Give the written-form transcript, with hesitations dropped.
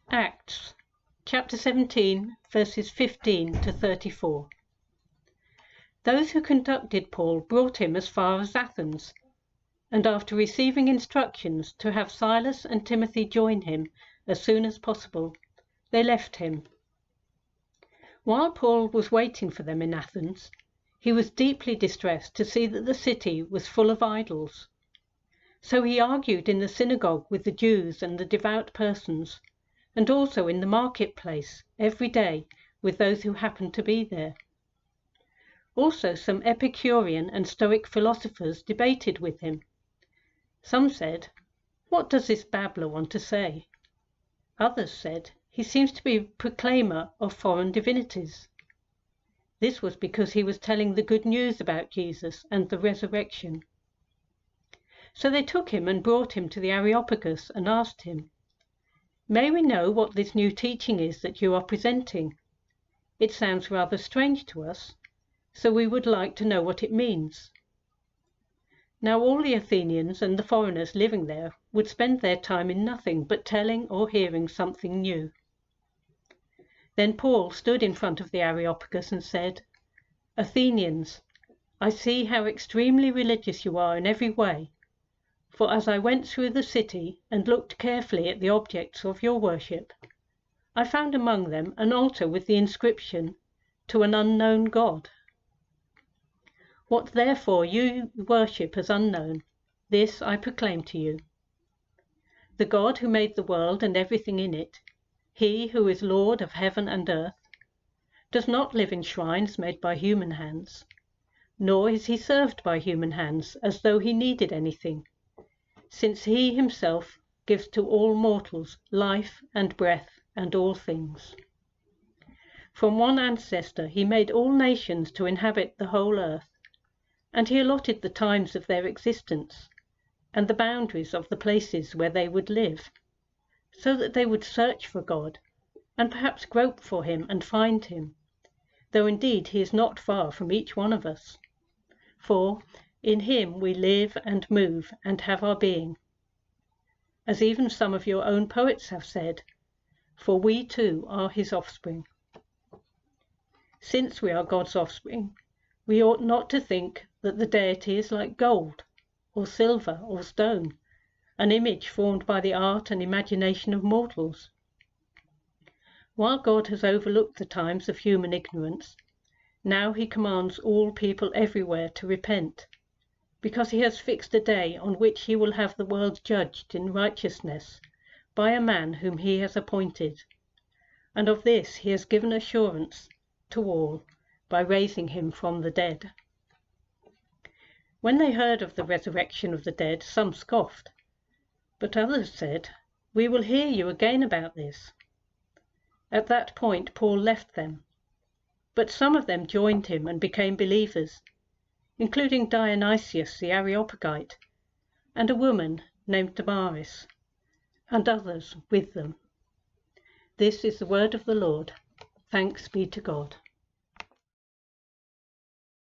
Acts, chapter 17, verses 15 to 34. Those who conducted Paul brought him as far as Athens, and after receiving instructions to have Silas and Timothy join him as soon as possible, they left him. While Paul was waiting for them in Athens, he was deeply distressed to see that the city was full of idols. So he argued in the synagogue with the Jews and the devout persons, and also in the marketplace every day with those who happened to be there. Also some Epicurean and Stoic philosophers debated with him. Some said, "What does this babbler want to say?" Others said, "He seems to be a proclaimer of foreign divinities." This was because he was telling the good news about Jesus and the resurrection. So they took him and brought him to the Areopagus and asked him, "May we know what this new teaching is that you are presenting? It sounds rather strange to us, so we would like to know what it means." Now all the Athenians and the foreigners living there would spend their time in nothing but telling or hearing something new. Then Paul stood in front of the Areopagus and said, "Athenians, I see how extremely religious you are in every way. For as I went through the city and looked carefully at the objects of your worship, I found among them an altar with the inscription, 'To an unknown God.' What therefore you worship as unknown, this I proclaim to you. The God who made the world and everything in it, he who is Lord of heaven and earth, does not live in shrines made by human hands, nor is he served by human hands as though he needed anything, since he himself gives to all mortals life and breath and all things. From one ancestor he made all nations to inhabit the whole earth, and he allotted the times of their existence and the boundaries of the places where they would live, so that they would search for God and perhaps grope for him and find him, though indeed he is not far from each one of us. For in him we live and move and have our being. As even some of your own poets have said, for we too are his offspring. Since we are God's offspring, we ought not to think that the deity is like gold, or silver, or stone, an image formed by the art and imagination of mortals. While God has overlooked the times of human ignorance, now he commands all people everywhere to repent, because he has fixed a day on which he will have the world judged in righteousness by a man whom he has appointed, and of this he has given assurance to all by raising him from the dead." When they heard of the resurrection of the dead, some scoffed, but others said, "We will hear you again about this." At that point Paul left them, but some of them joined him and became believers, including Dionysius the Areopagite, and a woman named Damaris, and others with them. This is the word of the Lord. Thanks be to God.